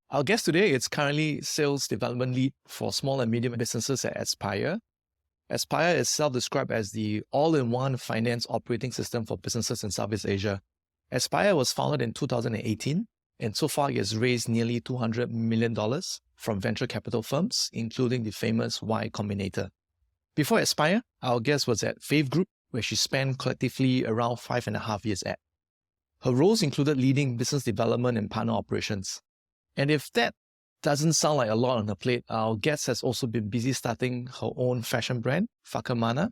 Our guest today is currently sales development lead for small and medium businesses at Aspire. Aspire is self-described as the all-in-one finance operating system for businesses in Southeast Asia. Aspire was founded in 2018, and so far it has raised nearly $200 million from venture capital firms, including the famous Y-Combinator. Before Aspire, our guest was at Fave Group, where she spent collectively around 5.5 years at. Her roles included leading business development and partner operations. And if that doesn't sound like a lot on her plate, our guest has also been busy starting her own fashion brand, Whakamana,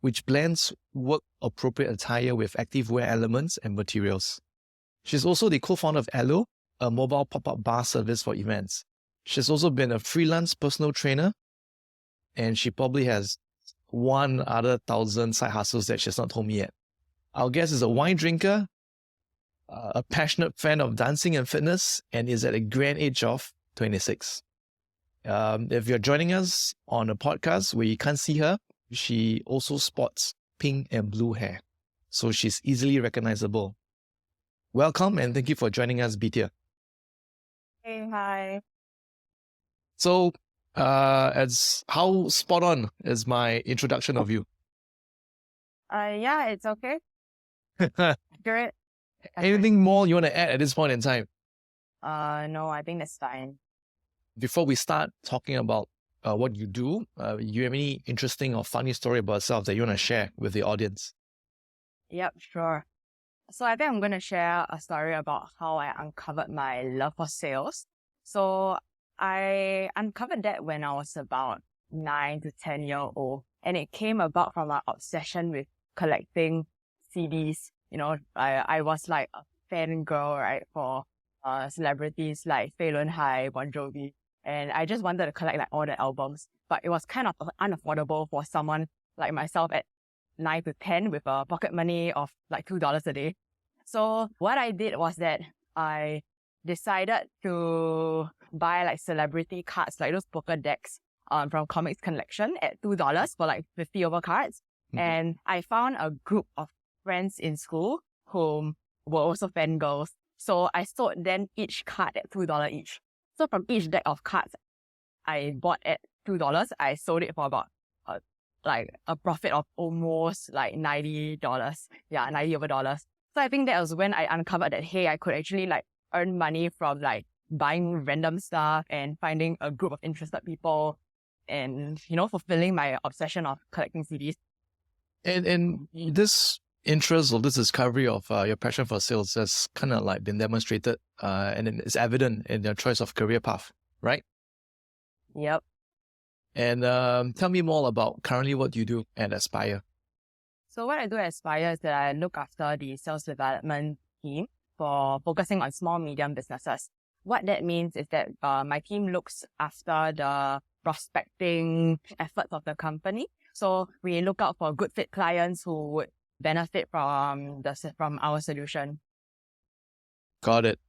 which blends work-appropriate attire with activewear elements and materials. She's also the co-founder of Alo, a mobile pop-up bar service for events. She's also been a freelance personal trainer, and she probably has 1,000 side hustles that she's not told me yet. Our guest is a wine drinker, a passionate fan of dancing and fitness, and is at a grand age of 26. If you're joining us on a podcast where you can't see her, she also sports pink and blue hair, so she's easily recognizable. Welcome, and thank you for joining us, Bethia. Hey, hi. So, as how spot on is my introduction of you? Yeah, it's okay. Great. Anything more you want to add at this point in time? No, I think that's fine. Before we start talking about what you do, you have any interesting or funny story about yourself that you want to share with the audience? Yep, sure. So I think I'm going to share a story about how I uncovered my love for sales. So I uncovered that when I was about 9 to 10 years old, and it came about from my obsession with collecting CDs. You know, I was like a fangirl, right, for celebrities like Fei Hai, Bon Jovi, and I just wanted to collect like all the albums, but it was kind of unaffordable for someone like myself at 9 to 10 with a pocket money of like $2 a day. So what I did was that I decided to buy like celebrity cards, like those poker decks from Comics Collection at $2 for like 50 over cards. Mm-hmm. And I found a group of friends in school who were also fangirls. So I sold them each card at $2 each. So from each deck of cards I bought at $2, I sold it for about like a profit of almost like $90. Yeah, $90 over dollars. So I think that was when I uncovered that, hey, I could actually like earn money from like buying random stuff and finding a group of interested people and, you know, fulfilling my obsession of collecting CDs. And this interest or this discovery of your passion for sales has kind of like been demonstrated and it's evident in your choice of career path, right? Yep. And tell me more about currently what you do at Aspire. So what I do at Aspire is that I look after the sales development team for focusing on small, medium businesses. What that means is that my team looks after the prospecting efforts of the company. So we look out for good fit clients who would benefit from our solution. Got it.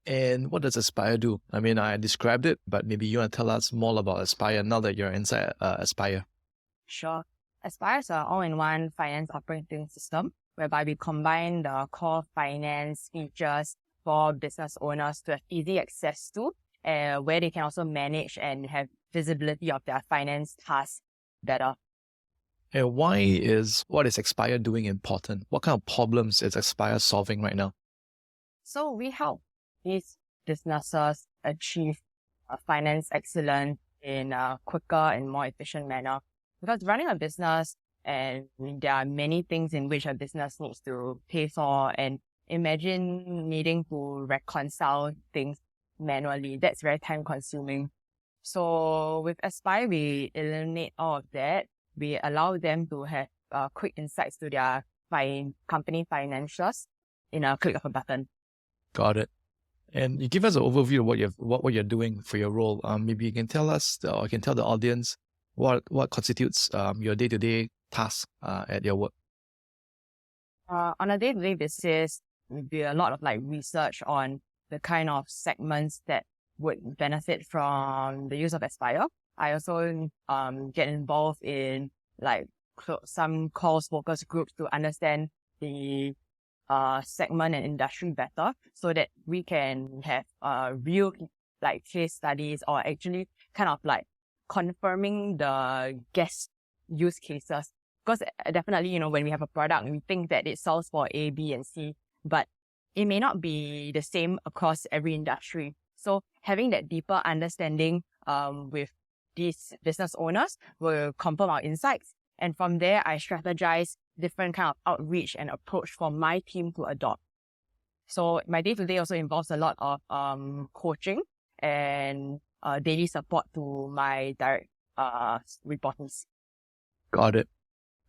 And what does Aspire do? I mean, I described it, but maybe you want to tell us more about Aspire now that you're inside Aspire. Sure. Aspire is an all-in-one finance operating system whereby we combine the core finance features for business owners to have easy access to, where they can also manage and have visibility of their finance tasks better. And what is Aspire doing important? What kind of problems is Aspire solving right now? So we help these businesses achieve finance excellence in a quicker and more efficient manner. Because running a business, and there are many things in which a business needs to pay for, and imagine needing to reconcile things manually. That's very time consuming. So with Aspire, we eliminate all of that. We allow them to have quick insights to their company financials in a click of a button. Got it. And you give us an overview of what you're doing for your role. Maybe you can tell us, or you can tell the audience what constitutes your day-to-day tasks at your work. On a day-to-day basis, we do a lot of like research on the kind of segments that would benefit from the use of Aspire. I also get involved in like some calls focus groups to understand the segment and industry better, so that we can have real like case studies or actually kind of like confirming the guest use cases. Because definitely, when we have a product, we think that it sells for A, B, and C, but it may not be the same across every industry. So having that deeper understanding with these business owners will confirm our insights. And from there, I strategize different kind of outreach and approach for my team to adopt. So my day-to-day also involves a lot of coaching and daily support to my direct reportees. Got it.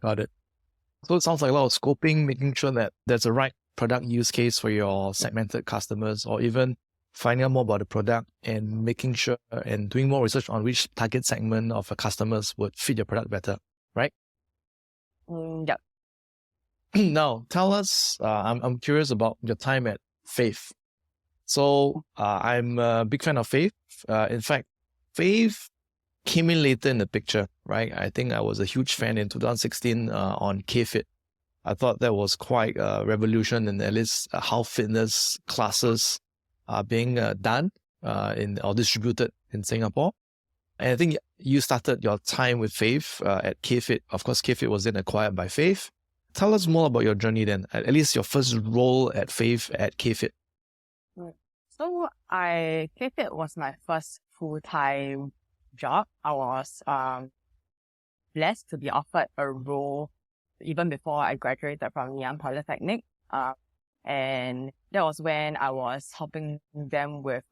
So it sounds like a lot of scoping, making sure that there's a right product use case for your segmented customers, or even finding out more about the product and making sure and doing more research on which target segment of customers would fit your product better, right? Yep. Now, tell us, I'm curious about your time at Fave. So I'm a big fan of Fave. In fact, Fave came in later in the picture, right? I think I was a huge fan in 2016 on K-Fit. I thought that was quite a revolution in at least how fitness classes are being done or distributed in Singapore. And I think you started your time with Fave at K-Fit. Of course, K-Fit was then acquired by Fave. Tell us more about your journey then, at least your first role at Fave at K-Fit. So K-Fit was my first full-time job. I was blessed to be offered a role even before I graduated from Ngee Ann Polytechnic. And that was when I was helping them with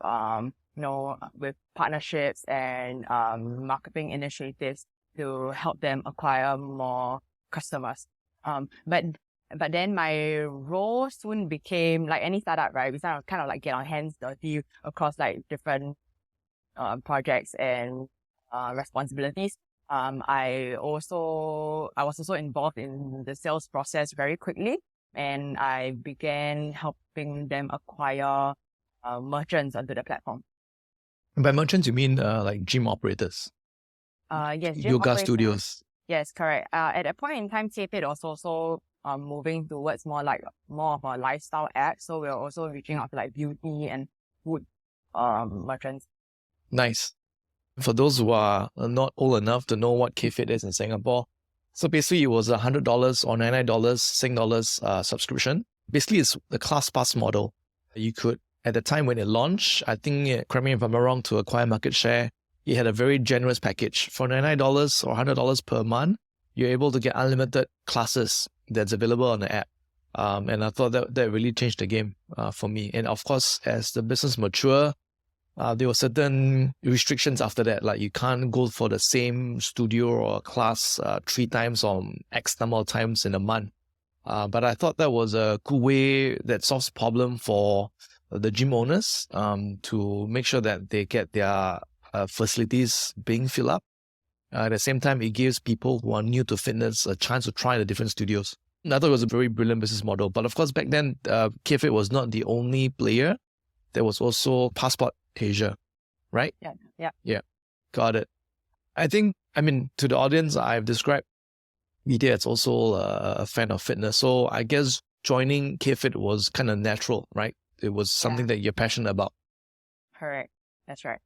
with partnerships and marketing initiatives to help them acquire more customers. But then my role soon became like any startup, right? We kind of like get our hands dirty across like different projects and responsibilities. I was also involved in the sales process very quickly, and I began helping them acquire merchants onto the platform. And by merchants, you mean like gym operators? Yes, gym yoga operators. studios. Yes, correct. At that point in time, K-Fit was also moving towards more of a lifestyle app. So we're also reaching out to like beauty and food merchants. Nice. For those who are not old enough to know what K-Fit is in Singapore, so basically it was $100 or $99 Sing dollars subscription. Basically, it's the class pass model. You could, at the time when it launched, I think, correct me if I'm wrong, to acquire market share, it had a very generous package. For $99 or $100 per month, you're able to get unlimited classes that's available on the app. And I thought that really changed the game for me. And of course, as the business matured, there were certain restrictions after that, like you can't go for the same studio or class 3 times or X number of times in a month. But I thought that was a good way that solves the problem for the gym owners to make sure that they get their facilities being filled up. At the same time, it gives people who are new to fitness a chance to try the different studios. I thought it was a very brilliant business model. But of course, back then, K-Fit was not the only player. There was also Passport Asia, right? Yeah. Got it. To the audience, I've described Bethia as also a fan of fitness. So I guess joining K-Fit was kind of natural, right? It was something that you're passionate about. Correct. That's right.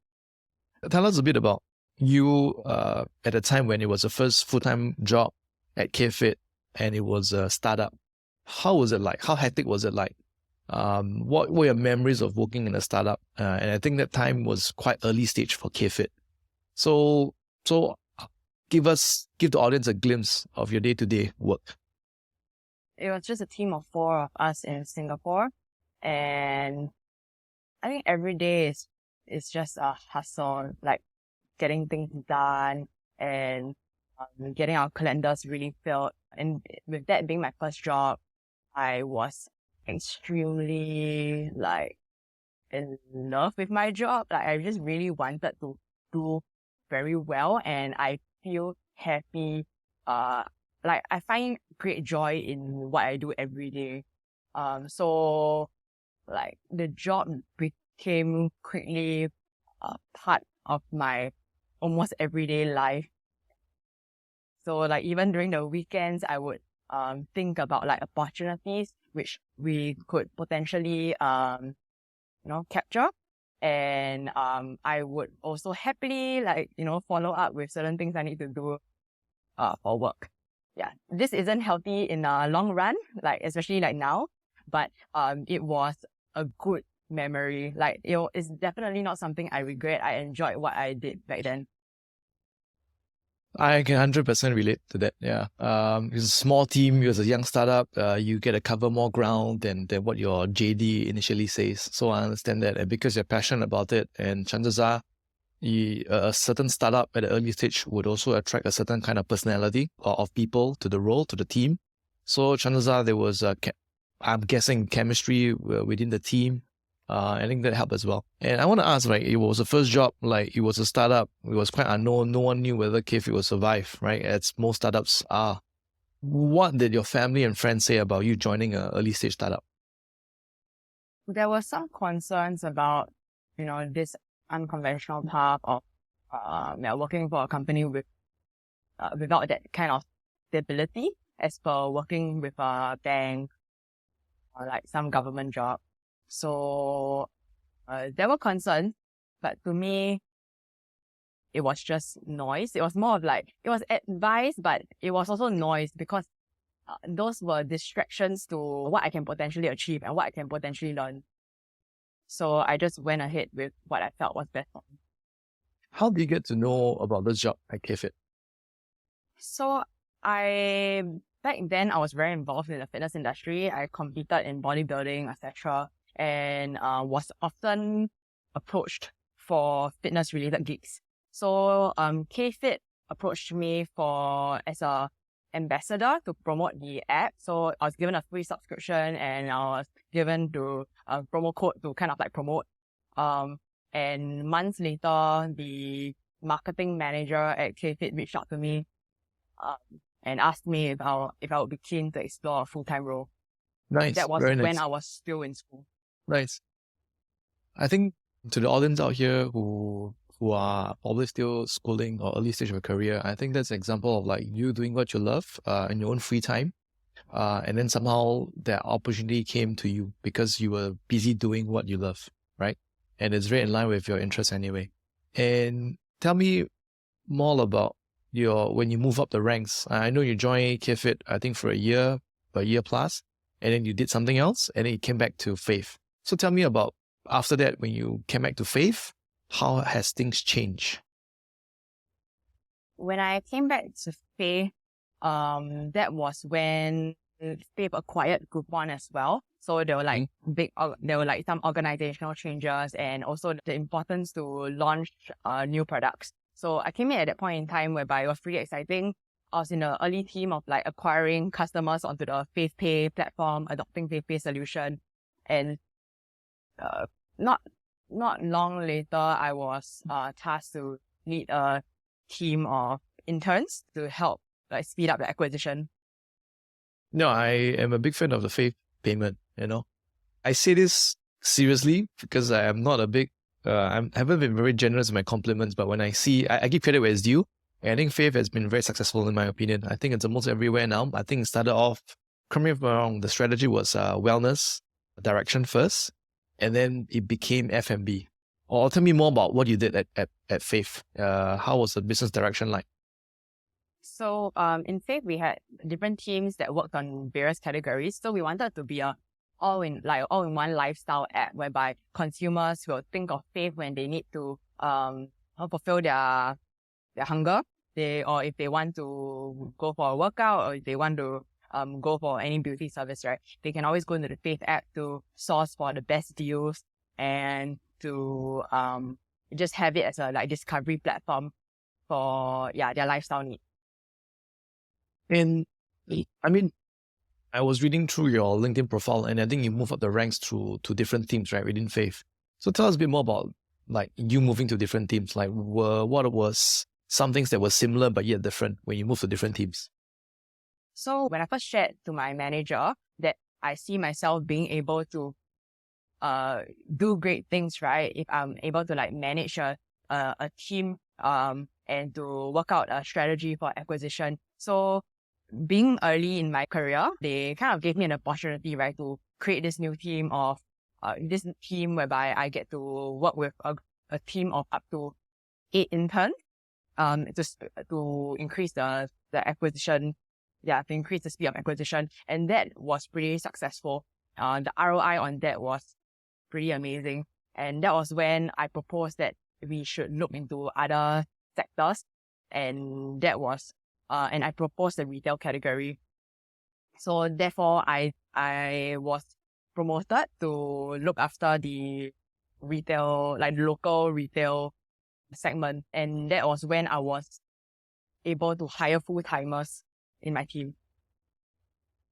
Tell us a bit about you at a time when it was the first full-time job at K-Fit and it was a startup. How was it like? How hectic was it like? What were your memories of working in a startup? And I think that time was quite early stage for K-Fit. So give the audience a glimpse of your day-to-day work. It was just a team of 4 of us in Singapore, and I think every day is just a hustle, like getting things done and getting our calendars really filled. And with that being my first job, I was extremely in love with my job. Like I just really wanted to do very well, and I feel happy. I find great joy in what I do every day. So the job became quickly a part of my almost everyday life. So even during the weekends, I would think about opportunities which we could potentially capture, And I would also happily follow up with certain things I need to do for work. Yeah, this isn't healthy in the long run, especially now, but it was a good memory. It's definitely not something I regret. I enjoyed what I did back then. I can 100% relate to that. Yeah. It's a small team. It's a young startup. You get to cover more ground than what your JD initially says. So I understand that. And because you're passionate about it, and chances are a certain startup at the early stage would also attract a certain kind of personality of people to the role, to the team. So chances are there was, I'm guessing, chemistry within the team. I think that helped as well. And I want to ask, it was the first job, it was a startup. It was quite unknown. No one knew whether KFit would survive, right? As most startups are. What did your family and friends say about you joining an early stage startup? There were some concerns about, this unconventional path of working for a company without that kind of stability as per working with a bank or some government job. So there were concerns, but to me, it was just noise. It was more of it was advice, but it was also noise because those were distractions to what I can potentially achieve and what I can potentially learn. So I just went ahead with what I felt was best for me. How did you get to know about this job at KFit? So back then I was very involved in the fitness industry. I competed in bodybuilding, etc. And was often approached for fitness related gigs. So KFit approached me as a ambassador to promote the app. So I was given a free subscription and I was given to a promo code to kind of promote. And months later, the marketing manager at KFit reached out to me and asked me if I would be keen to explore a full-time role. Nice. That was Very when nice. I was still in school. Nice. I think to the audience out here who are probably still schooling or early stage of a career, I think that's an example of you doing what you love in your own free time. And then somehow that opportunity came to you because you were busy doing what you love, right? And it's very in line with your interests anyway. And tell me more about when you move up the ranks. I know you joined KFit, I think for a year plus, and then you did something else, and then you came back to Fave. So tell me about after that, when you came back to Fave, how has things changed? When I came back to Fave, that was when Fave acquired Groupon as well. So there were some organizational changes and also the importance to launch new products. So I came in at that point in time whereby it was pretty exciting. I was in the early team of acquiring customers onto the Fave Pay platform, adopting Fave Pay solution, and not long later, I was tasked to lead a team of interns to help speed up the acquisition. No, I am a big fan of the Fave payment. I say this seriously because I am not a big. I haven't been very generous in my compliments, but when I give credit where it's due. And I think Fave has been very successful in my opinion. I think it's almost everywhere now. I think it started off, correct me if I'm wrong, the strategy was wellness direction first, and then it became F&B. Or tell me more about what you did at Fave. How was the business direction like? So in Fave, we had different teams that worked on various categories. So we wanted to be a all-in-one lifestyle app whereby consumers will think of Fave when they need to fulfill their hunger, or if they want to go for a workout, or if they want to go for any beauty service, right? They can always go into the Fave app to source for the best deals and to just have it as a discovery platform for their lifestyle needs. And I mean, I was reading through your LinkedIn profile, and I think you moved up the ranks to different teams, right, within Fave. So tell us a bit more about you moving to different teams. What was some things that were similar but yet different when you moved to different teams? So when I first shared to my manager that I see myself being able to do great things, right? If I'm able to manage a team and to work out a strategy for acquisition. So being early in my career, they kind of gave me an opportunity, right, to create this new team of this team whereby I get to work with a team of up to 8 interns, to increase the acquisition, to increase the speed of acquisition. And that was pretty successful. The ROI on that was pretty amazing. And that was when I proposed that we should look into other sectors. And that was, and I proposed the retail category. So therefore, I was promoted to look after the retail, like local retail segment. And that was when I was able to hire full-timers in my team.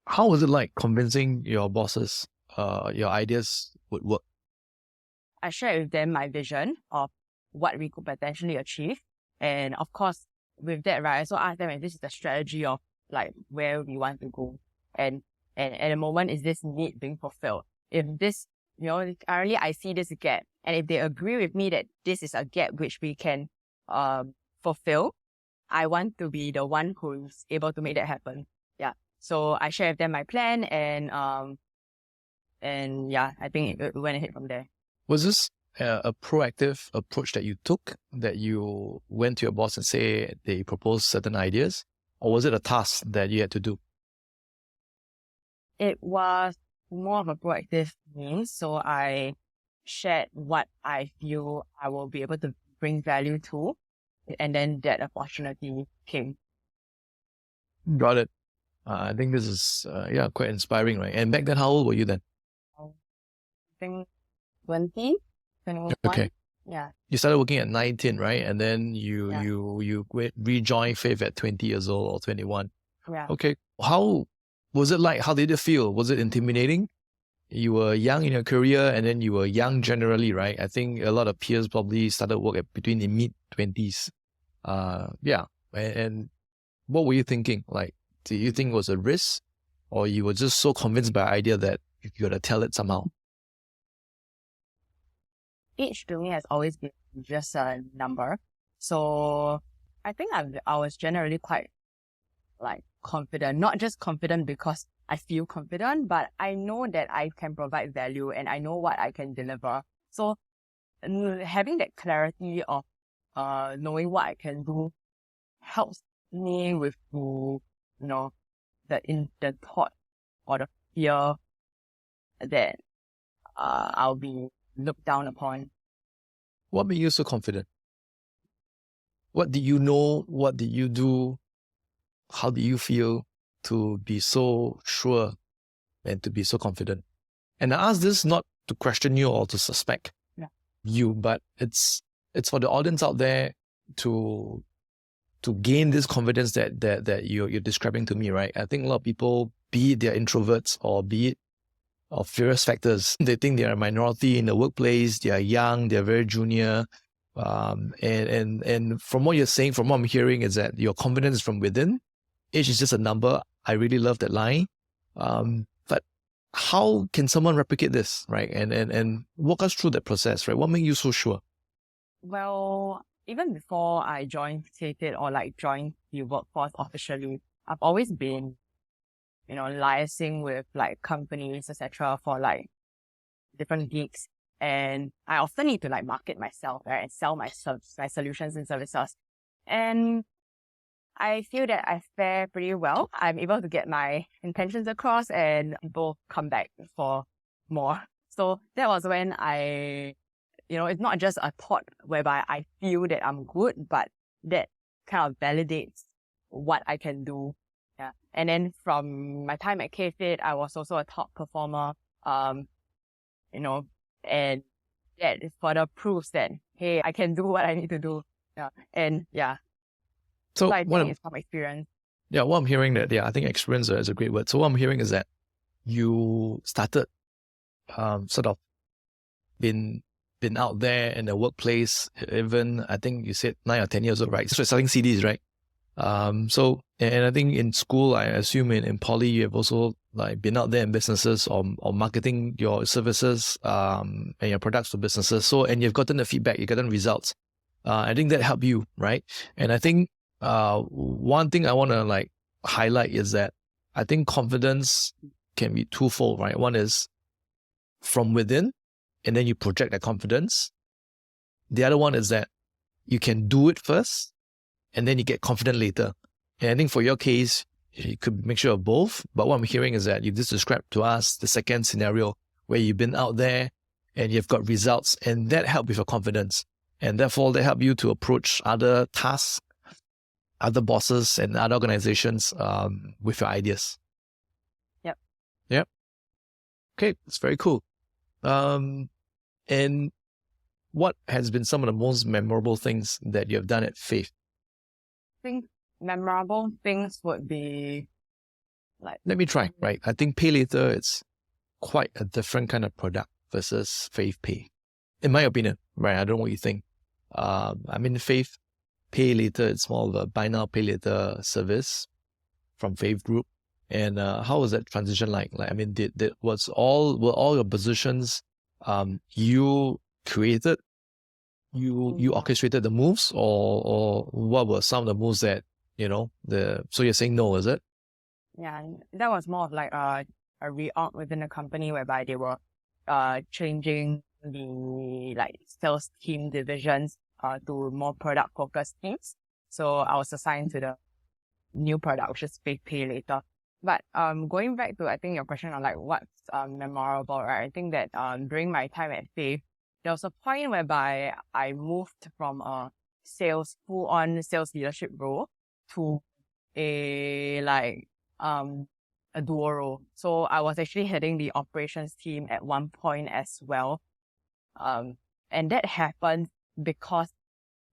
How was it like convincing your bosses your ideas would work? I shared with them my vision of what we could potentially achieve. And of course, with that, right, I also asked them if this is the strategy of like where we want to go. And at the moment, is this need being fulfilled? If this, currently I see this gap, and if they agree with me that this is a gap which we can fulfill, I want to be the one who's able to make that happen. Yeah. So I shared with them my plan, and I think it went ahead from there. Was this a proactive approach that you took, that you went to your boss and say they proposed certain ideas, or was it a task that you had to do? It was more of a proactive means. So I shared what I feel I will be able to bring value to, and then that opportunity came. Got it. I think this is quite inspiring, right? And back then, how old were you then? I think 20, 21. Okay. Yeah. You started working at 19, right? And then you rejoined Fave at 20 years old or 21. Yeah. Okay. How was it like? How did it feel? Was it intimidating? You were young in your career, and then you were young generally, right? I think a lot of peers probably started work between the mid-20s. And what were you thinking? Like, do you think it was a risk, or you were just so convinced by the idea that you got to tell it somehow? Age to me has always been just a number. So I think I was generally quite like confident, not just confident because I feel confident, but I know that I can provide value and I know what I can deliver. So having that clarity of knowing what I can do helps me with the thought or the fear that I'll be looked down upon. What made you so confident? What did you know? What did you do? How do you feel to be so sure and to be so confident? And I ask this not to question you or to suspect you, but it's for the audience out there to gain this confidence that you're describing to me, right? I think a lot of people, be it they're introverts or be it of various factors, they think they're a minority in the workplace, they are young, they're very junior. And from what you're saying, from what I'm hearing, is that your confidence is from within. Age is just a number. I really love that line. But how can someone replicate this, right? And walk us through that process, right? What made you so sure? Well, even before I joined Fave or like joined the workforce officially, I've always been, liaising with like companies, etc. for like different gigs. And I often need to like market myself, right, and sell my solutions and services. And I feel that I fare pretty well. I'm able to get my intentions across and people come back for more. So that was when it's not just a thought whereby I feel that I'm good, but that kind of validates what I can do. Yeah. And then from my time at Fave, I was also a top performer, and that further proves that, hey, I can do what I need to do. Yeah. And yeah. So I think it's from experience. Yeah, what I'm hearing I think experience is a great word. So what I'm hearing is that you started sort of been out there in the workplace, even I think you said 9 or 10 years old, right? So selling CDs, right? And I think in school, I assume in poly, you have also like been out there in businesses or marketing your services and your products to businesses. So, and you've gotten the feedback, you've gotten results. I think that helped you, right? And I think one thing I want to like highlight is that I think confidence can be twofold, right? One is from within, and then you project that confidence. The other one is that you can do it first and then you get confident later. And I think for your case, you could make sure of both. But what I'm hearing is that you just described to us the second scenario where you've been out there and you've got results, and that helped with your confidence. And therefore, they help you to approach other tasks, other bosses, and other organizations with your ideas. Yep. Okay, it's very cool. And what has been some of the most memorable things that you have done at Fave? I think memorable things would be like... Let me try, right? I think Pay Later, it's quite a different kind of product versus Fave Pay. In my opinion, right? I don't know what you think. Fave Pay Later, it's more of a buy now, pay later service from Fave Group. And how was that transition like? Were all your positions you created, you orchestrated the moves, or what were some of the moves that so you're saying no, is it? Yeah, that was more of like a reorg within the company whereby they were changing the sales team divisions to more product focused teams. So I was assigned to the new product, which is Fave Pay Later. But going back to, I think, your question on what's memorable, right? I think that during my time at Fave, there was a point whereby I moved from a full-on sales leadership role to a dual role. So I was actually heading the operations team at one point as well. And that happened because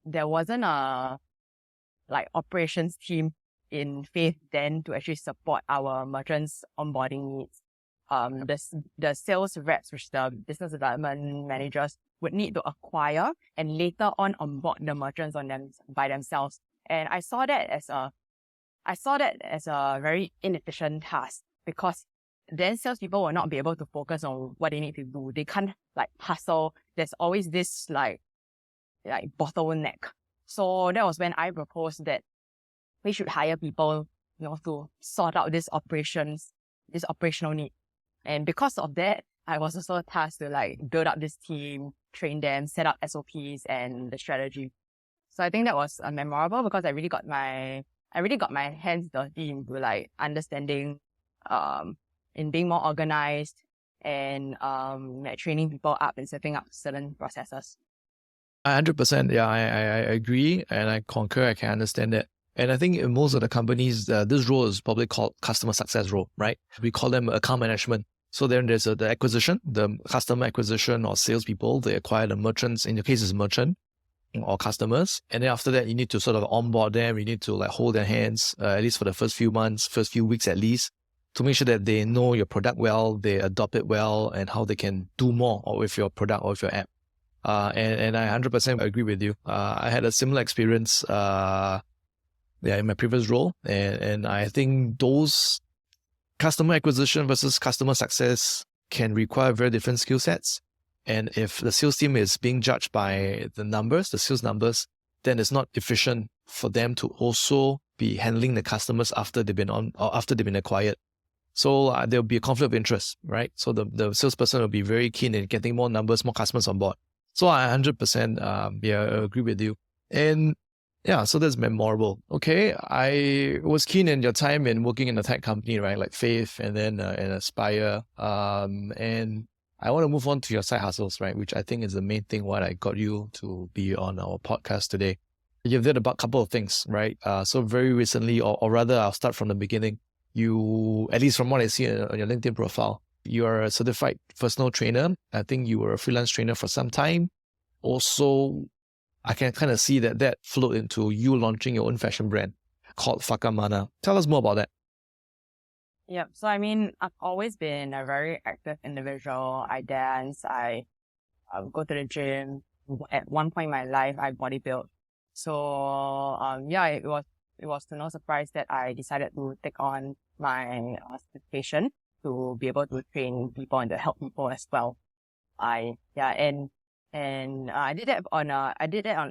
there wasn't a operations team in Fave then to actually support our merchants onboarding needs. The sales reps, which the business development managers, would need to acquire and later on onboard the merchants by themselves. And I saw that as a very inefficient task, because then salespeople will not be able to focus on what they need to do. They can't hustle. There's always this bottleneck. So that was when I proposed that we should hire people, to sort out this operational need. And because of that, I was also tasked to build up this team, train them, set up SOPs and the strategy. So I think that was memorable because I really got my hands dirty into understanding, in being more organized and training people up and setting up certain processes. 100%. Yeah, I agree and I concur. I can understand that. And I think in most of the companies, this role is probably called customer success role, right? We call them account management. So then there's the acquisition, the customer acquisition or salespeople. They acquire the merchants. In your case, it's merchant or customers. And then after that, you need to sort of onboard them. You need to hold their hands, at least for the first few months, first few weeks at least, to make sure that they know your product well, they adopt it well, and how they can do more with your product or with your app. And I 100% agree with you. I had a similar experience in my previous role. And I think those customer acquisition versus customer success can require very different skill sets. And if the sales team is being judged by the sales numbers, then it's not efficient for them to also be handling the customers after they've been acquired. So there'll be a conflict of interest, right? So the salesperson will be very keen in getting more numbers, more customers on board. So I 100% agree with you. And yeah, so that's memorable. Okay, I was keen in your time in working in a tech company, right? Like Fave and then and Aspire. And I want to move on to your side hustles, right? Which I think is the main thing why I got you to be on our podcast today. You've did a couple of things, right? So very recently, or rather, I'll start from the beginning. You, at least from what I see on your LinkedIn profile, you are a certified personal trainer. I think you were a freelance trainer for some time. Also, I can kind of see that flowed into you launching your own fashion brand called Whakamana. Tell us more about that. Yeah, so I've always been a very active individual. I dance, I go to the gym. At one point in my life, I bodybuilt. So it was to no surprise that I decided to take on my certification to be able to train people and to help people as well. I did that on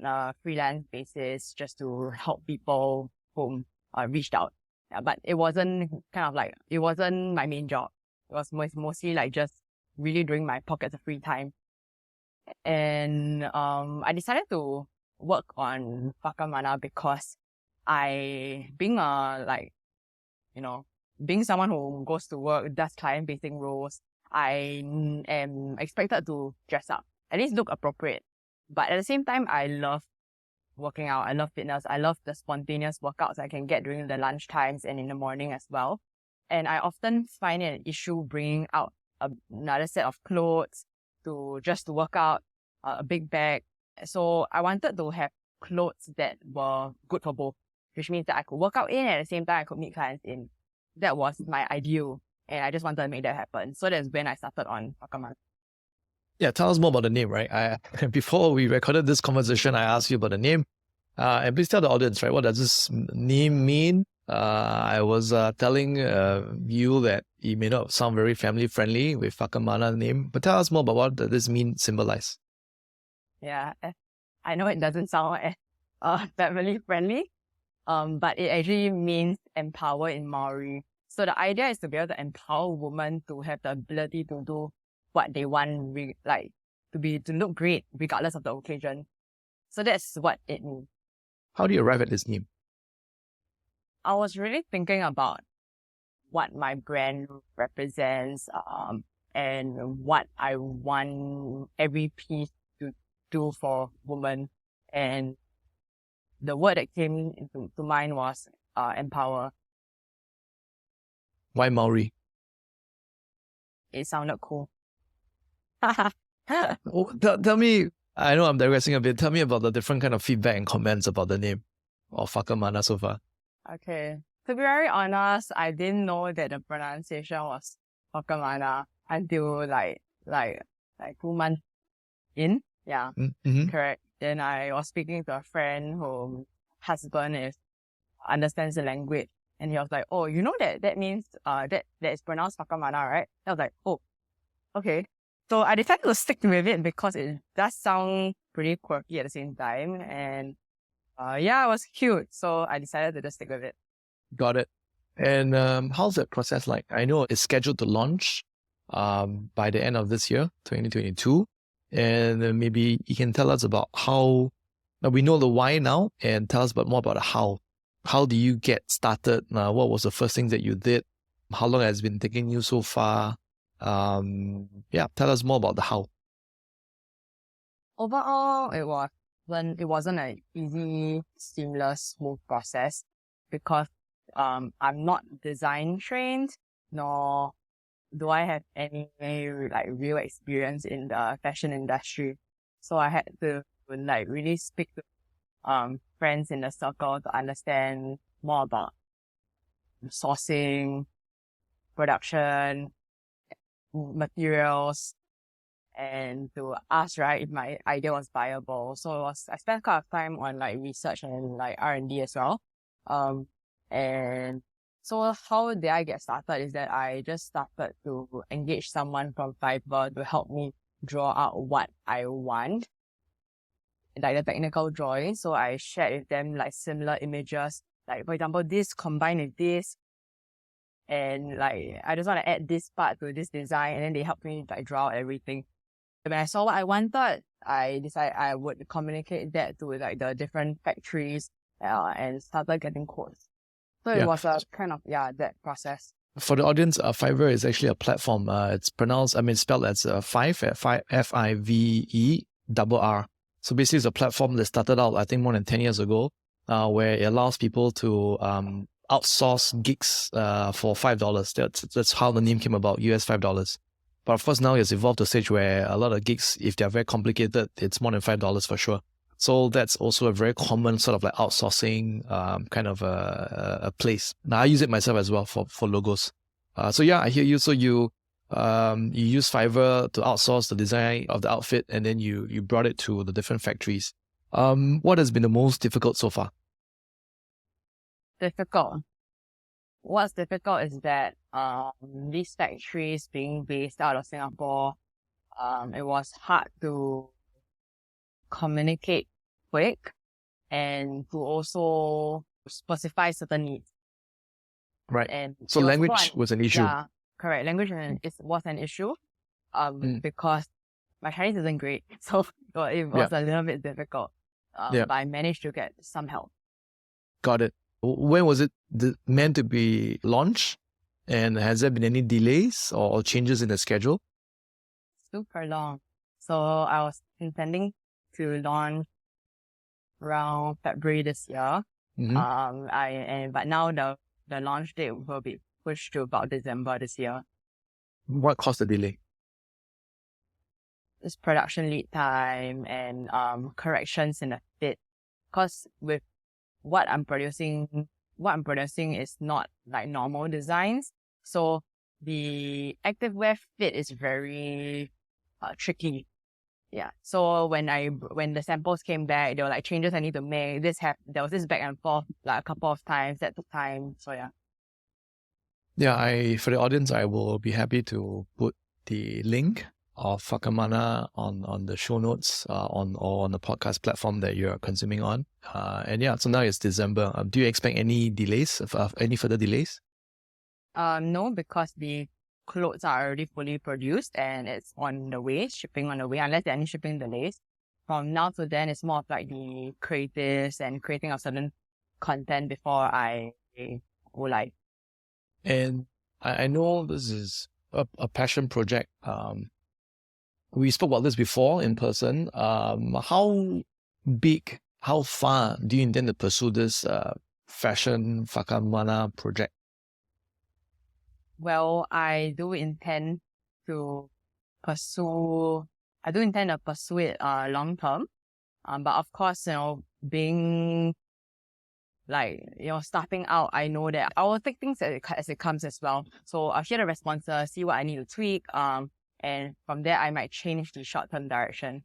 a freelance basis just to help people whom reached out. Yeah, but it wasn't it wasn't my main job. It was mostly just really during my pockets of free time. And I decided to work on Whakamana because being someone who goes to work, does client-facing roles, I am expected to dress up, at least look appropriate. But at the same time, I love working out. I love fitness. I love the spontaneous workouts I can get during the lunch times and in the morning as well. And I often find it an issue bringing out another set of clothes to work out, a big bag. So I wanted to have clothes that were good for both, which means that I could work out in, at the same time I could meet clients in. That was my ideal, and I just wanted to make that happen. So that's when I started on Whakamana. Yeah, tell us more about the name, right? Before we recorded this conversation, I asked you about the name. And please tell the audience, right, what does this name mean? I was telling you that it may not sound very family-friendly with Whakamana name, but tell us more about what does this mean, symbolize? Yeah, I know it doesn't sound family-friendly, but it actually means empower in Maori. So the idea is to be able to empower women to have the ability to do what they want, to look great regardless of the occasion. So that's what it means. How do you arrive at this name? I was really thinking about what my brand represents, and what I want every piece to do for women. And the word that came to mind was empower. Why Maori? It sounded cool. Tell me, I know I'm digressing a bit. Tell me about the different kind of feedback and comments about the name of Whakamana so far. Okay. To be very honest, I didn't know that the pronunciation was Whakamana until like 2 months in. Yeah, Mm-hmm. correct. Then I was speaking to a friend whose husband understands the language, and he was like, "Oh, you know that means that is pronounced Whakamana, right?" I was like, "Oh, okay." So I decided to stick with it because it does sound pretty quirky at the same time, and it was cute. So I decided to just stick with it. Got it. And how's that process like? I know it's scheduled to launch by the end of this year, 2022. And maybe you can tell us about how, now we know the why now, and tell us more about the how. How do you get started? What was the first thing that you did? How long has it been taking you so far? Tell us more about the how. Overall, it wasn't an easy, seamless, smooth process because I'm not design trained, nor do I have any real experience in the fashion industry. So I had to really speak to friends in the circle to understand more about sourcing, production, materials, and to ask if my idea was viable. So I spent quite a time on research and R&D as well. And so how did I get started is that I just started to engage someone from Fiverr to help me draw out what I want, like the technical drawing. So I shared with them similar images, for example, this combined with this, and I just want to add this part to this design, and then they helped me draw out everything. When I saw what I wanted, I decided I would communicate that to the different factories, and started getting quotes. So it was a kind of that process. For the audience, Fiverr is actually a platform. It's pronounced, spelled as Five-E-R-R. So basically, it's a platform that started out, I think, more than 10 years ago, where it allows people to outsource gigs for $5. That's how the name came about, US $5. But of course, now it's evolved to a stage where a lot of gigs, if they're very complicated, it's more than $5 for sure. So that's also a very common sort of outsourcing kind of a place. Now I use it myself as well for logos. I hear you. So you use Fiverr to outsource the design of the outfit, and then you brought it to the different factories. What has been the most difficult so far? Difficult. What's difficult is that these factories being based out of Singapore, it was hard to communicate quick and to also specify certain needs. Right. And so language was an issue. Yeah, correct. Language was an issue because my Chinese isn't great, so it was a little bit difficult. But I managed to get some help. Got it. When was it meant to be launched? And has there been any delays or changes in the schedule? Super long. So I was intending to launch around February this year. But now the launch date will be pushed to about December this year. What caused the delay? It's production lead time and corrections in the fit. Because with what I'm producing is not like normal designs. So the activewear fit is very tricky. Yeah. So when the samples came back, there were like changes I need to make. There was this back and forth like a couple of times. That took time. So yeah. Yeah, for the audience, I will be happy to put the link of Whakamana on the show notes on the podcast platform that you're consuming on. And yeah, so now it's December. Do you expect any delays, any further delays? No, because the clothes are already fully produced and it's on the way, shipping on the way, unless there are any shipping delays. From now to then, it's more of like the creatives and creating of certain content before I go live. And I know this is a passion project. We spoke about this before in person. How big, how far do you intend to pursue this fashion Whakamana project? Well, I do intend to pursue it long term. But of course, being like, starting out, I know that I will take things as it comes as well. So I'll hear the responses, see what I need to tweak, and from there I might change the short-term direction.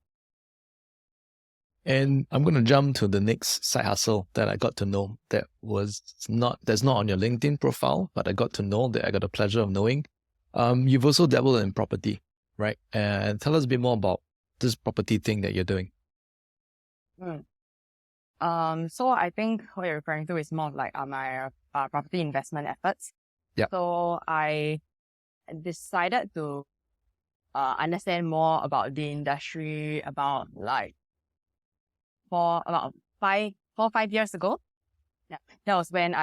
And I'm going to jump to the next side hustle that I got to know that's not on your LinkedIn profile, but I got to know that I got the pleasure of knowing. You've also dabbled in property, right? And tell us a bit more about this property thing that you're doing. So I think what you're referring to is more of like my property investment efforts. Yeah. So I decided to understand more about the industry about like about 4 or 5 years ago. Yeah, that was when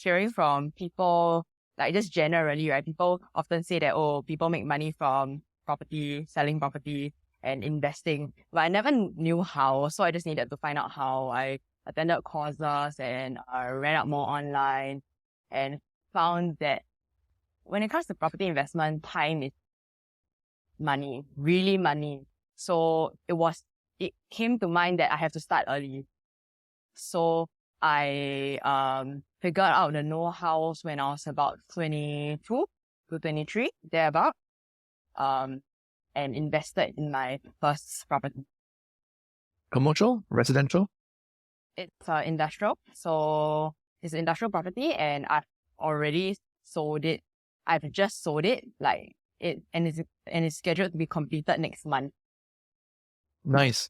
hearing from people, like just generally, right? People often say that, people make money from property, selling property and investing, but I never knew how. So I just needed to find out how. I attended courses and read up more online and found that when it comes to property investment, time is money, really money. So it came to mind that I have to start early. So I figured out the know-hows when I was about 22 to 23, thereabout, and invested in my first property. Commercial? Residential? It's industrial. So it's industrial property and I've already sold it. I've just sold it, and it's scheduled to be completed next month. Nice.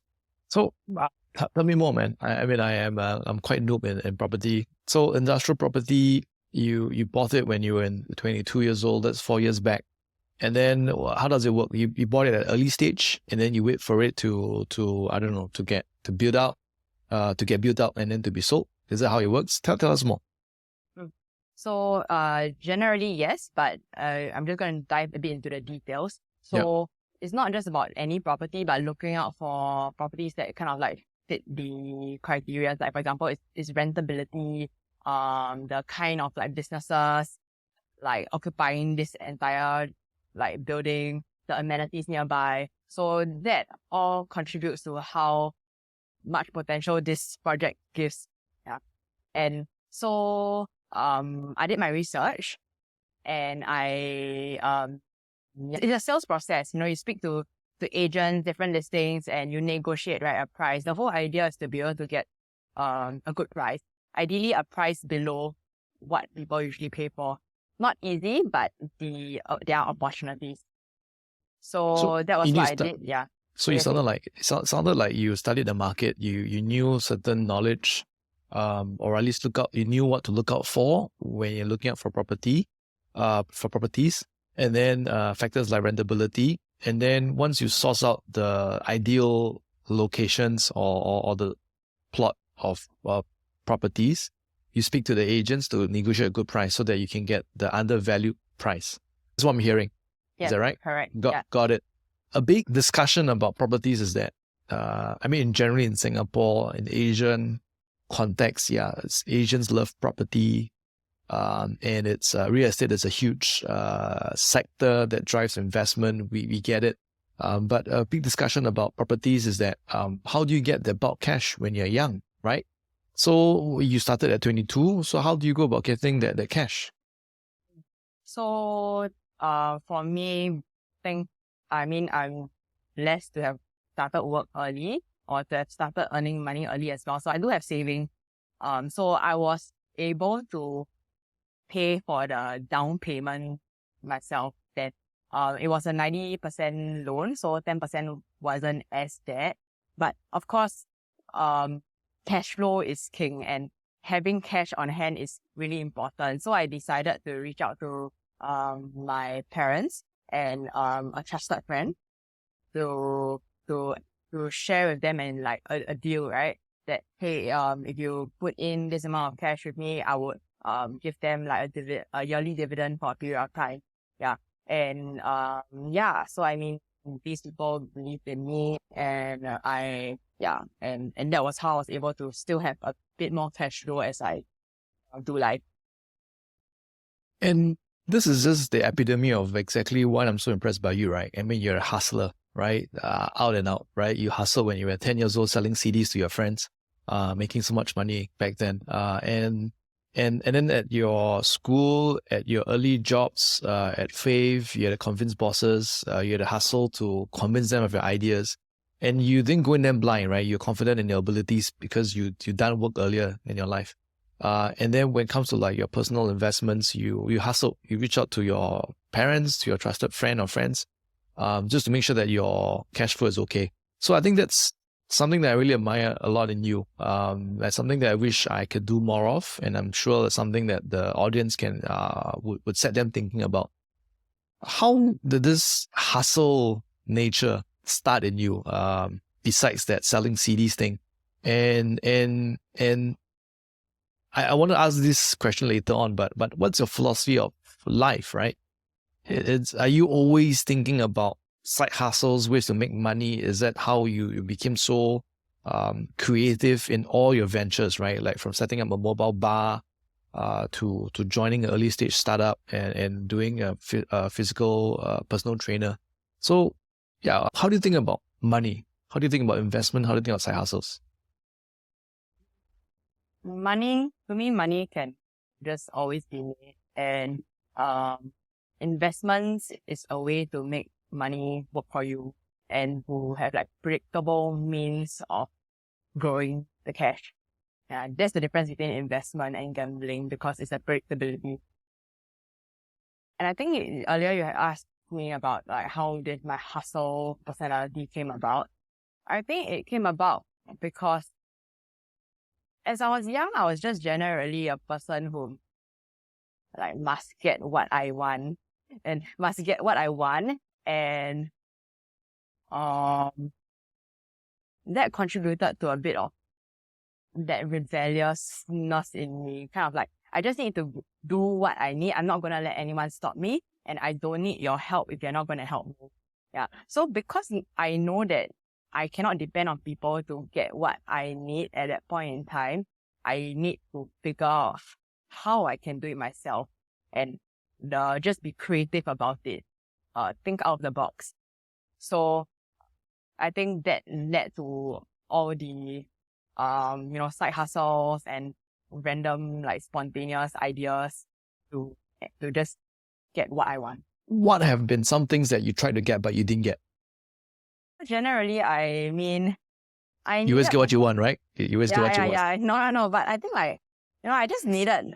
So tell me more, man. I'm quite noob in property. So industrial property, you bought it when you were 22 years old. That's 4 years back. And then how does it work? You bought it at an early stage, and then you wait for it to get built out, and then to be sold. Is that how it works? Tell us more. So generally yes, but I'm just going to dive a bit into the details. So It's not just about any property, but looking out for properties that kind of like fit the criteria. Like for example, is rentability, the kind of like businesses like occupying this entire like building, the amenities nearby. So that all contributes to how much potential this project gives. Yeah. And so I did my research and it's a sales process. You speak to agents, different listings, and you negotiate, right, a price. The whole idea is to be able to get a good price. Ideally, a price below what people usually pay for. Not easy, but there are opportunities. So that was what I did. Yeah. So it sounded like you studied the market. You knew certain knowledge, or at least you knew what to look out for when you're looking out for properties. and then factors like rentability. And then once you source out the ideal locations or the plot of properties, you speak to the agents to negotiate a good price so that you can get the undervalued price. That's what I'm hearing. Yeah, is that right? Correct. Got it. A big discussion about properties is that, generally in Singapore, in Asian context, Asians love property. And it's real estate is a huge sector that drives investment. We get it. But a big discussion about properties is that how do you get the bulk cash when you're young, right? So you started at 22. So how do you go about getting that cash? So for me, I'm blessed to have started work early or to have started earning money early as well. So I do have saving. So I was able to pay for the down payment myself. That it was a 90% loan, so 10% wasn't as bad. But of course, cash flow is king, and having cash on hand is really important. So I decided to reach out to my parents and a trusted friend to share with them and like a deal, right? That hey, if you put in this amount of cash with me, I would give them like a yearly dividend for a period of time. Yeah. And so I mean, these people believed in me, and and that was how I was able to still have a bit more cash flow as I do life. And this is just the epitome of exactly what I'm so impressed by you, right? I mean, you're a hustler, right? Out and out, right? You hustle when you were 10 years old, selling CDs to your friends, making so much money back then. And then at your school, at your early jobs, at Fave, you had to convince bosses, you had to hustle to convince them of your ideas. And you didn't go in them blind, right? You're confident in your abilities because you done work earlier in your life. And then when it comes to like your personal investments, you hustle, you reach out to your parents, to your trusted friend or friends, just to make sure that your cash flow is okay. So I think that's something that I really admire a lot in you. That's something that I wish I could do more of, and I'm sure that's something that the audience can would set them thinking about. How did this hustle nature start in you? Besides that selling CDs thing, and I want to ask this question later on, but what's your philosophy of life, right? Are you always thinking about side hustles, ways to make money? Is that how you became so creative in all your ventures, right? Like from setting up a mobile bar to joining an early stage startup and doing a physical personal trainer. So yeah, how do you think about money? How do you think about investment? How do you think about side hustles? Money, to me, money can just always be made, and investments is a way to make money work for you and to have like predictable means of growing the cash. Yeah, that's the difference between investment and gambling, because it's a predictability. And I think earlier you had asked me about like how did my hustle personality came about. I think it came about because as I was young, I was just generally a person who like must get what I want and that contributed to a bit of that rebelliousness in me. Kind of like, I just need to do what I need. I'm not going to let anyone stop me, and I don't need your help if you're not going to help me. Yeah. So because I know that I cannot depend on people to get what I need at that point in time, I need to figure out how I can do it myself and just be creative about it. Think out of the box. So I think that led to all the side hustles and random like spontaneous ideas to just get what I want. What have been some things that you tried to get but you didn't get? Generally, I mean, You always get what you want, right? You always get what you want. Yeah. No. But I think like, I just needed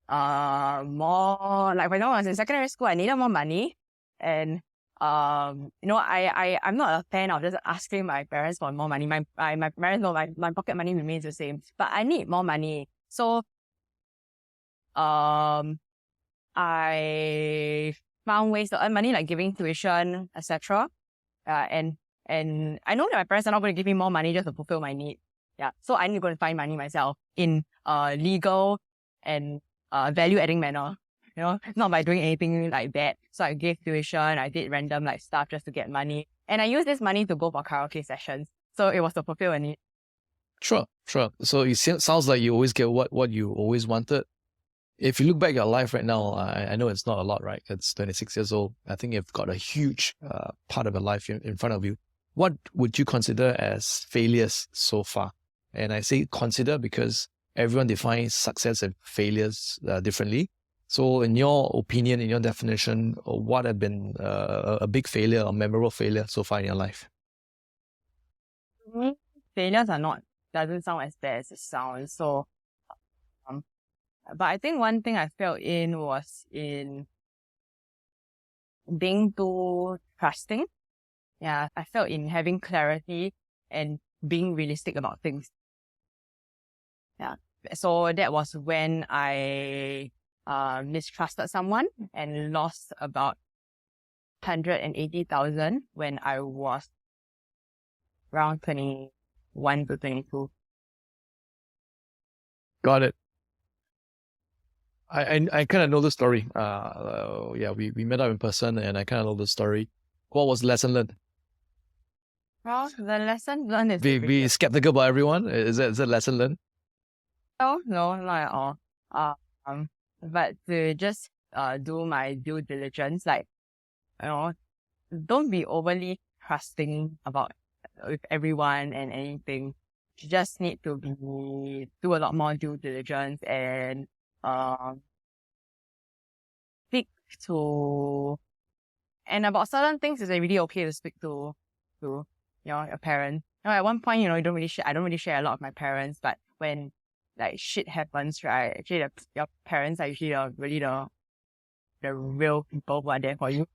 more, like when I was in secondary school, I needed more money. And I'm not a fan of just asking my parents for more money. My parents know my pocket money remains the same, but I need more money. So I found ways to earn money, like giving tuition, etc. And I know that my parents are not going to give me more money just to fulfill my need. Yeah, so I need to go and find money myself in legal and value-adding manner. Not by doing anything like that. So I gave tuition, I did random like stuff just to get money. And I used this money to go for karaoke sessions. So it was to fulfill a need. Sure. So it sounds like you always get what you always wanted. If you look back at your life right now, I know it's not a lot, right? It's 26 years old. I think you've got a huge part of your life in front of you. What would you consider as failures so far? And I say consider because everyone defines success and failures differently. So in your opinion, in your definition, what have been a big failure or memorable failure so far in your life? Failures doesn't sound as bad as it sounds. So, but I think one thing I failed in was in being too trusting. Yeah, I failed in having clarity and being realistic about things. Yeah, so that was when I mistrusted someone and lost about 180,000 when I was around 21 to 22. Got it. I kind of know the story. Yeah, we met up in person and I kind of know the story. What was the lesson learned? Well, the lesson learned is Be skeptical about everyone. Is that lesson learned? No, not at all. But to just do my due diligence, like, don't be overly trusting about with everyone and anything. You just need to do a lot more due diligence and speak to, and about certain things it's really okay to speak to your parents. At one point, I don't really share a lot of my parents, but when like shit happens, right? Actually, your parents are usually the real people who are there for you.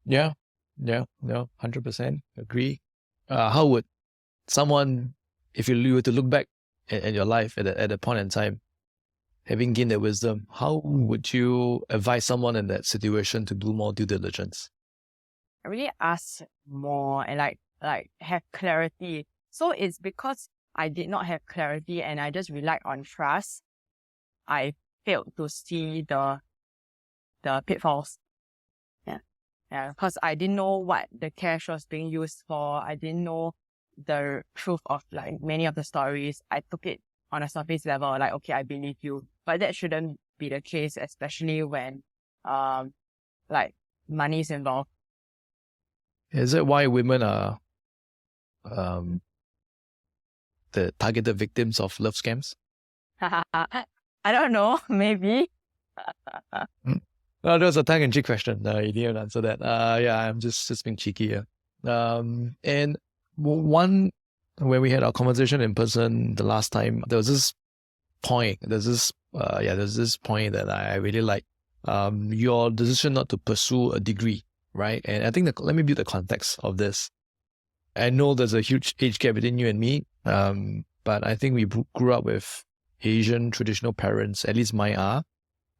Yeah, 100% agree. How would someone, if you were to look back at your life at a point in time, having gained that wisdom, how would you advise someone in that situation to do more due diligence? I really ask more and like have clarity. So it's because I did not have clarity and I just relied on trust. I failed to see the pitfalls. Yeah, because I didn't know what the cash was being used for. I didn't know the truth of like many of the stories. I took it on a surface level, like, okay, I believe you. But that shouldn't be the case, especially when like money is involved. Is that why women are the targeted victims of love scams? I don't know, maybe. Well, that was a tongue-in-cheek question. You didn't answer that. Yeah, I'm just being cheeky here. And when we had our conversation in person the last time, there was this point. There's this point that I really like. Your decision not to pursue a degree, right? And I think let me build the context of this. I know there's a huge age gap between you and me, but I think we grew up with Asian traditional parents, at least mine are,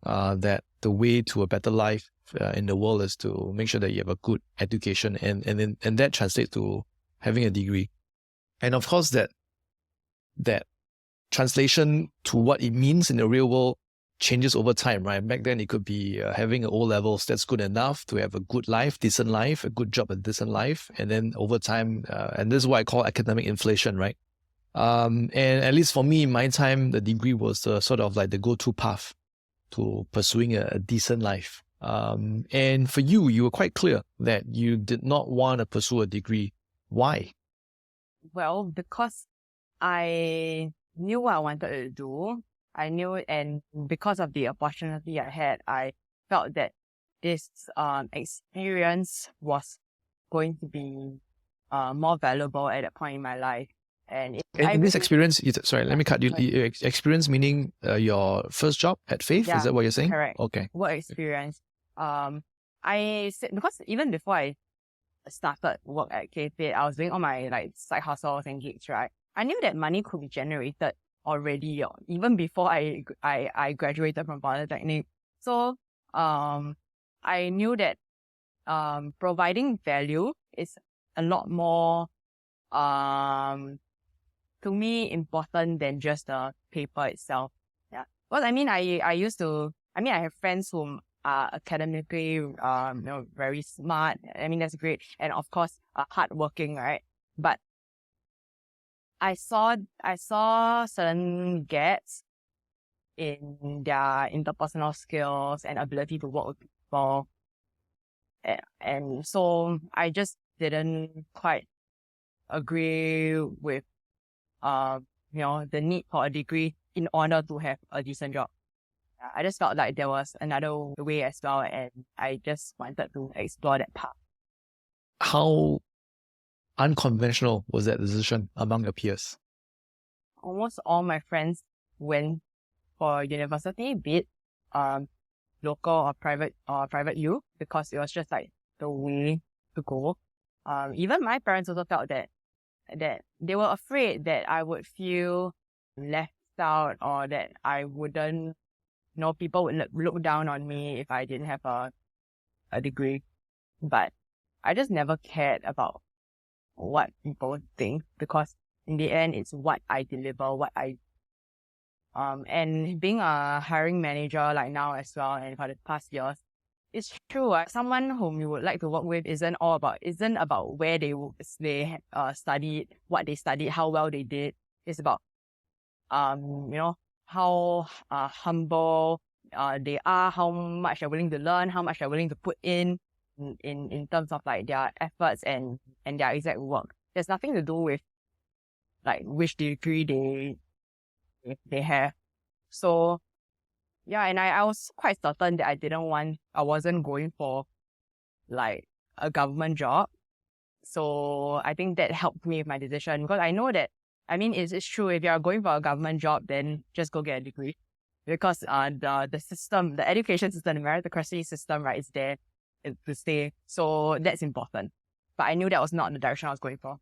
that the way to a better life in the world is to make sure that you have a good education and that translates to having a degree. And of course that translation to what it means in the real world changes over time, right? Back then it could be having O levels, that's good enough to have a good life, decent life, a good job, a decent life. And then over time, and this is what I call academic inflation, right? And at least for me, in my time, the degree was sort of like the go-to path to pursuing a decent life. And for you were quite clear that you did not want to pursue a degree. Why? Well, because I knew what I wanted to do. I knew it, and because of the opportunity I had, I felt that this experience was going to be more valuable at that point in my life. And this experience, sorry, let me cut you. Experience meaning your first job at Fave? Yeah, is that what you're saying? Correct. Okay. Work experience. I said, because even before I started work at Fave, I was doing all my like side hustles and gigs, right? I knew that money could be generated already, even before I graduated from Polytechnic. So I knew that providing value is a lot more to me important than just the paper itself. Yeah. Well, I mean, I have friends whom are academically very smart. I mean, that's great. And of course, hardworking, right? But I saw certain gaps in their interpersonal skills and ability to work with people. And so I just didn't quite agree with the need for a degree in order to have a decent job. I just felt like there was another way as well, and I just wanted to explore that path. How unconventional was that decision among your peers? Almost all my friends went for university, be it local or private U, because it was just like the way to go. Even my parents also felt that they were afraid that I would feel left out, or that I wouldn't, people would look down on me if I didn't have a degree. But I just never cared about what people think, because in the end, it's what I deliver, and being a hiring manager like now as well, and for the past years, it's true. Someone whom you would like to work with isn't about where they studied, what they studied, how well they did. It's about how humble they are, how much they're willing to learn, how much they're willing to put in terms of like their efforts and their exact work. There's nothing to do with like which degree they have. So yeah, and I was quite certain that I wasn't going for like a government job. So I think that helped me with my decision, because I know that, I mean, it's true, if you're going for a government job, then just go get a degree, because the system, the education system, the meritocracy system, right, is there to stay. So that's important. But I knew that was not the direction I was going for.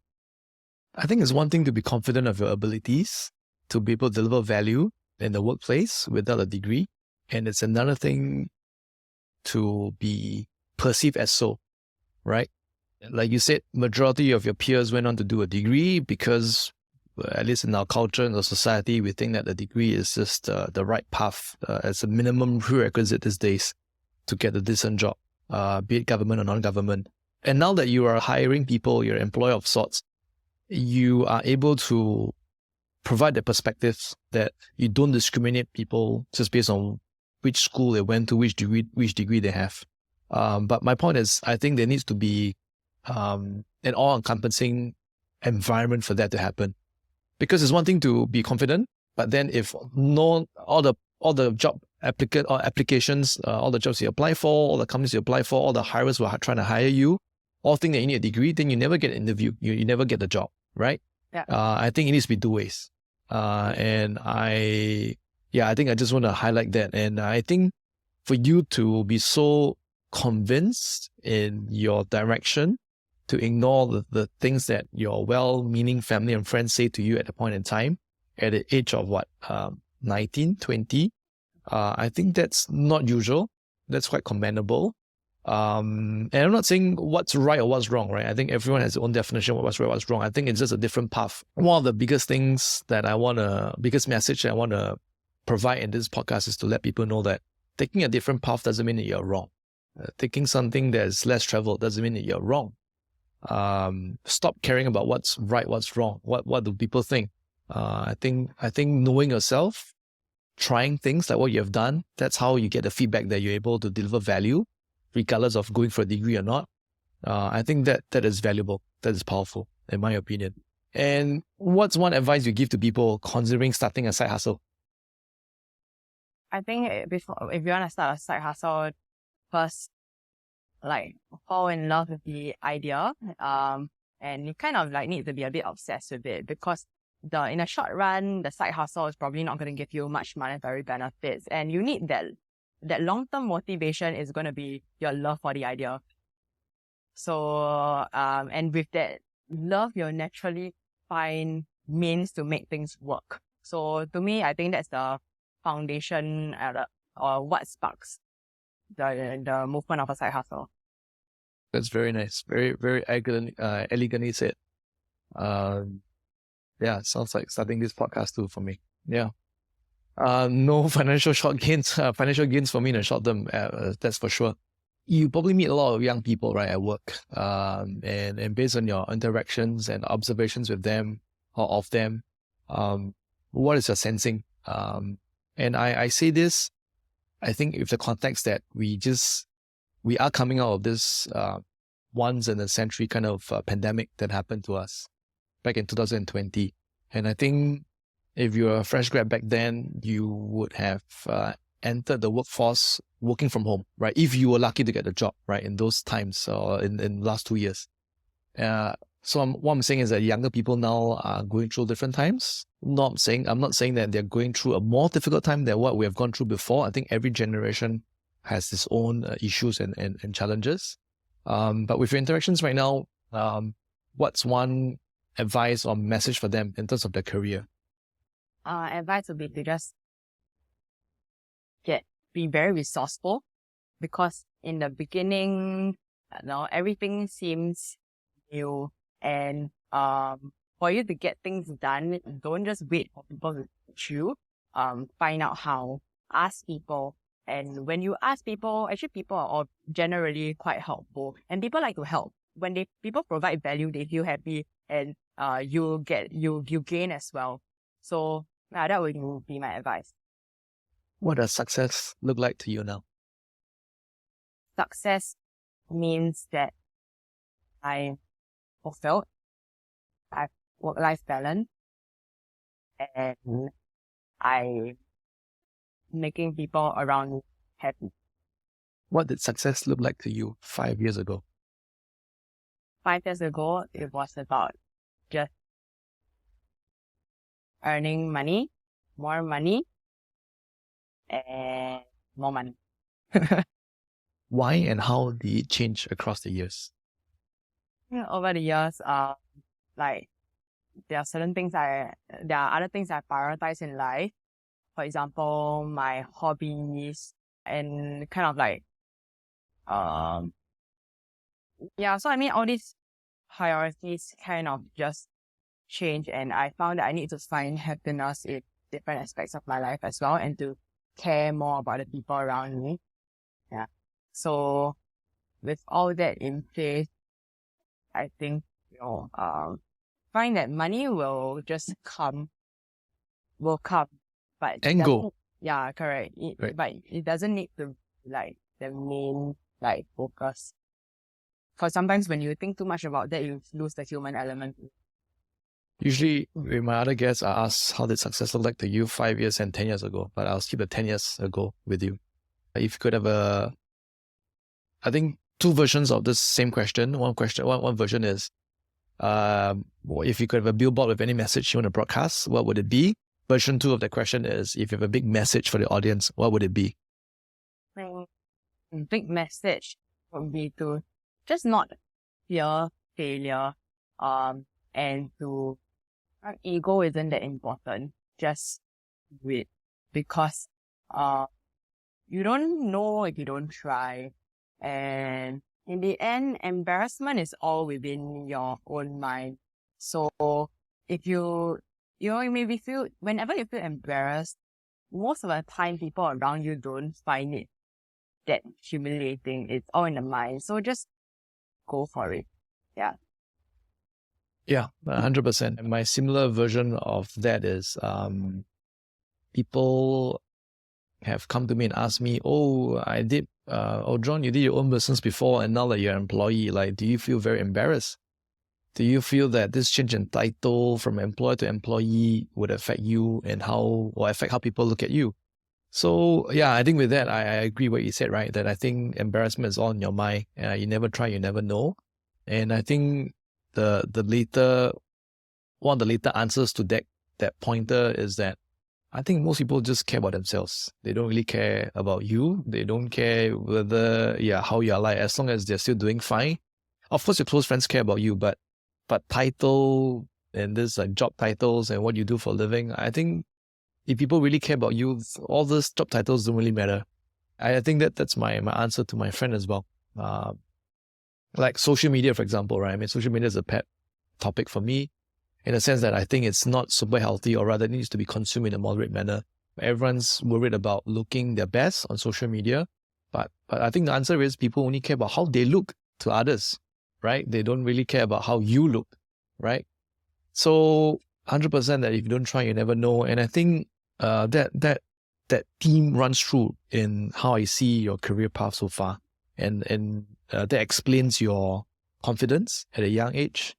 I think it's one thing to be confident of your abilities, to be able to deliver value in the workplace without a degree. And it's another thing to be perceived as so, right? Like you said, majority of your peers went on to do a degree because, at least in our culture, in our society, we think that a degree is just the right path as a minimum prerequisite these days to get a decent job, be it government or non-government. And now that you are hiring people, you're an employer of sorts, you are able to provide the perspectives that you don't discriminate people just based on which school they went to, which degree they have. But my point is, I think there needs to be an all-encompassing environment for that to happen. Because it's one thing to be confident, but then if all the job applications, all the jobs you apply for, all the companies you apply for, all the hirers who are trying to hire you, all think that you need a degree, then you never get an interview. You never get the job, right? Yeah. I think it needs to be two ways. And I think I just want to highlight that. And I think for you to be so convinced in your direction, to ignore the things that your well-meaning family and friends say to you at a point in time, at the age of 19, 20, I think that's not usual. That's quite commendable. And I'm not saying what's right or what's wrong, right? I think everyone has their own definition of what's right, what's wrong. I think it's just a different path. One of the biggest message that I want to provide in this podcast is to let people know that taking a different path doesn't mean that you're wrong. Taking something that's less traveled doesn't mean that you're wrong. Stop caring about what's right, what's wrong. What do people think? I think knowing yourself, trying things like what you have done, that's how you get the feedback that you're able to deliver value, regardless of going for a degree or not. I think that is valuable. That is powerful, in my opinion. And what's one advice you give to people considering starting a side hustle? I think if you want to start a side hustle, first, like, fall in love with the idea, and you kind of like need to be a bit obsessed with it, because in a short run, the side hustle is probably not going to give you much monetary benefits, and you need that long-term motivation is going to be your love for the idea. So, and with that love, you'll naturally find means to make things work. So to me, I think that's the foundation or what sparks the movement of a side hustle. That's very nice. Very, very elegantly said. Yeah, sounds like starting this podcast too for me. Yeah. No financial financial gains for me in the short term. That's for sure. You probably meet a lot of young people, right, at work. And based on your interactions and observations with them or of them, what is your sensing? And I say this, I think with the context that we are coming out of this once in a century kind of pandemic that happened to us back in 2020. And I think if you were a fresh grad back then, you would have entered the workforce working from home, right? If you were lucky to get a job, right, in those times or in the last 2 years. So what I'm saying is that younger people now are going through different times. I'm not saying that they're going through a more difficult time than what we have gone through before. I think every generation has its own issues and challenges. But with your interactions right now, what's one advice or message for them in terms of their career? Advice would be to just be very resourceful, because in the beginning, everything seems new, and for you to get things done, don't just wait for people to teach you. Find out how, ask people, and when you ask people, actually people are all generally quite helpful, and people like to help. When people provide value, they feel happy, and you gain as well. So that would be my advice. What does success look like to you now? Success means that I'm fulfilled, I have work-life balance, and I'm making people around me happy. What did success look like to you 5 years ago? 5 years ago, it was about just earning money, more money, and more money. Why and how did it change across the years? Over the years, like there are other things I prioritize in life. For example, my hobbies and kind of like, so I mean, all these priorities kind of just change, and I found that I need to find happiness in different aspects of my life as well, and to care more about the people around me. Yeah. So with all that in place, I think, find that money will come, but And go. Yeah, correct. Right. But it doesn't need to like the main focus. Because sometimes when you think too much about that, you lose the human element. Usually, with my other guests, I ask how did success look like to you 5 years and 10 years ago, but I'll skip the 10 years ago with you. If you could have I think 2 versions of this same question. One version is, if you could have a billboard with any message you want to broadcast, what would it be? Version 2 of the question is, if you have a big message for the audience, what would it be? My big message would be to just not fear failure, and to ego isn't that important. Just do it, because you don't know if you don't try, and in the end, embarrassment is all within your own mind. So if you maybe whenever you feel embarrassed, most of the time people around you don't find it that humiliating. It's all in the mind. So just go for it. Yeah. Yeah, 100%. And my similar version of that is, people have come to me and asked me, John, you did your own business before, and now that you're an employee, do you feel very embarrassed? Do you feel that this change in title from employer to employee would affect you and affect how people look at you? So yeah, I think with that, I agree what you said, right? That I think embarrassment is all in your mind. You never try, you never know. And I think one of the later answers to that pointer is that I think most people just care about themselves. They don't really care about you. They don't care how you're like, as long as they're still doing fine. Of course, your close friends care about you, but title and this job titles and what you do for a living, I think if people really care about you, all those job titles don't really matter. I think that's my answer to my friend as well. Like social media, for example, right? I mean, social media is a pet topic for me in a sense that I think it's not super healthy, or rather it needs to be consumed in a moderate manner. Everyone's worried about looking their best on social media. But I think the answer is people only care about how they look to others, right? They don't really care about how you look, right? So 100% that if you don't try, you never know. And I think that theme runs through in how I see your career path so far. And that explains your confidence at a young age.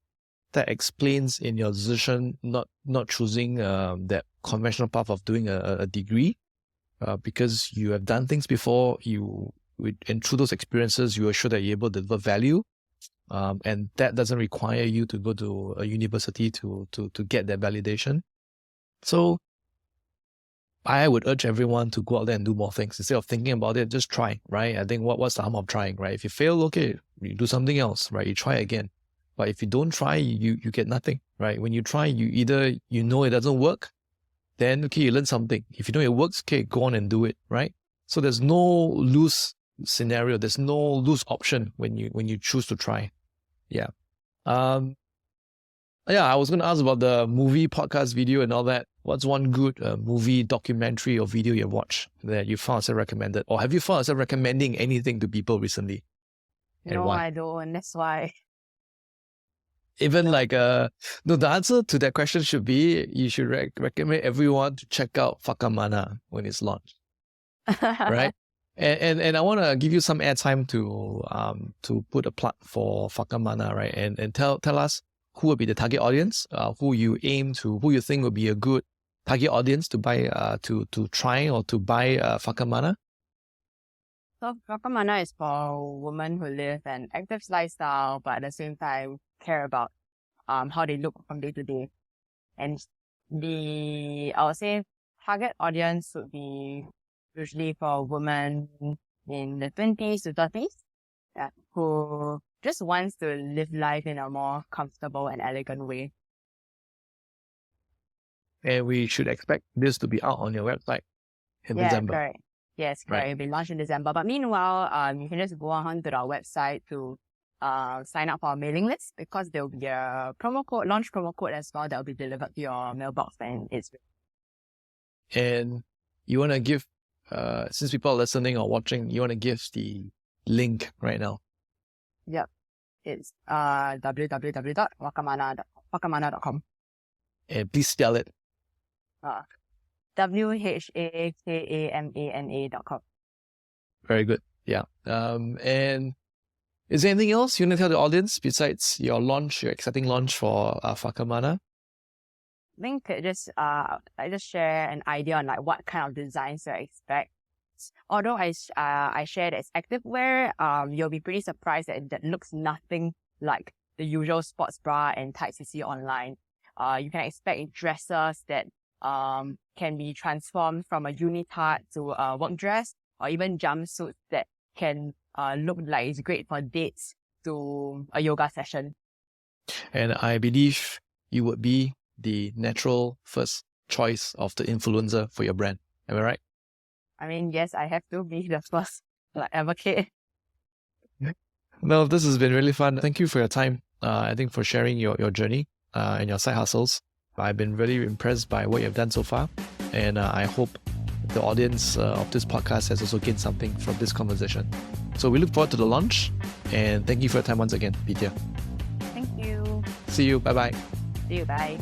That explains in your decision not choosing that conventional path of doing a degree, because you have done things before. And through those experiences, you are sure that you're able to deliver value. And that doesn't require you to go to a university to get that validation. So I would urge everyone to go out there and do more things. Instead of thinking about it, just try, right? I think what's the harm of trying, right? If you fail, okay, you do something else, right? You try again. But if you don't try, you get nothing, right? When you try, you know it doesn't work, then okay, you learn something. If you know it works, okay, go on and do it, right? So there's no lose scenario. There's no lose option when you choose to try. Yeah. I was going to ask about the movie, podcast, video and all that. What's one good movie, documentary or video you watched that you found yourself recommended? Or have you found yourself recommending anything to people recently? No, why? I don't. That's why. Even the answer to that question should be you should recommend everyone to check out Whakamana when it's launched, right? And I want to give you some airtime to put a plug for Whakamana, right? And tell us who will be the target audience, who you think will be a good target audience to buy, to try or to buy Whakamana. So Whakamana is for women who live an active lifestyle, but at the same time care about how they look from day to day. And I would say target audience would be usually for women in the 20s to 30s, who just wants to live life in a more comfortable and elegant way. And we should expect this to be out on your website in December. Correct. Yes, correct. Right. It'll be launched in December. But meanwhile, you can just go on to our website to sign up for our mailing list, because there will be a launch promo code as well that will be delivered to your mailbox when it's ready. And you want to give, since people are listening or watching, you want to give the link right now. Yep. It's www.whakamana.com. And please spell it. WHAKAMANA.com. Very good. Yeah. And is there anything else you want to tell the audience besides your exciting launch for Whakamana? I think I just share an idea on what kind of designs to expect. Although I shared as activewear, you'll be pretty surprised that it looks nothing like the usual sports bra and tights you see online. You can expect dresses that can be transformed from a unitard to a work dress, or even jumpsuits that can look like it's great for dates to a yoga session. And I believe you would be the natural first choice of the influencer for your brand. Am I right? I mean, yes, I have to be the first advocate. No, this has been really fun. Thank you for your time. I think for sharing your journey and your side hustles. I've been really impressed by what you've done so far. And I hope the audience of this podcast has also gained something from this conversation. So we look forward to the launch. And thank you for your time once again, Bethia. Thank you. See you. Bye-bye. See you. Bye.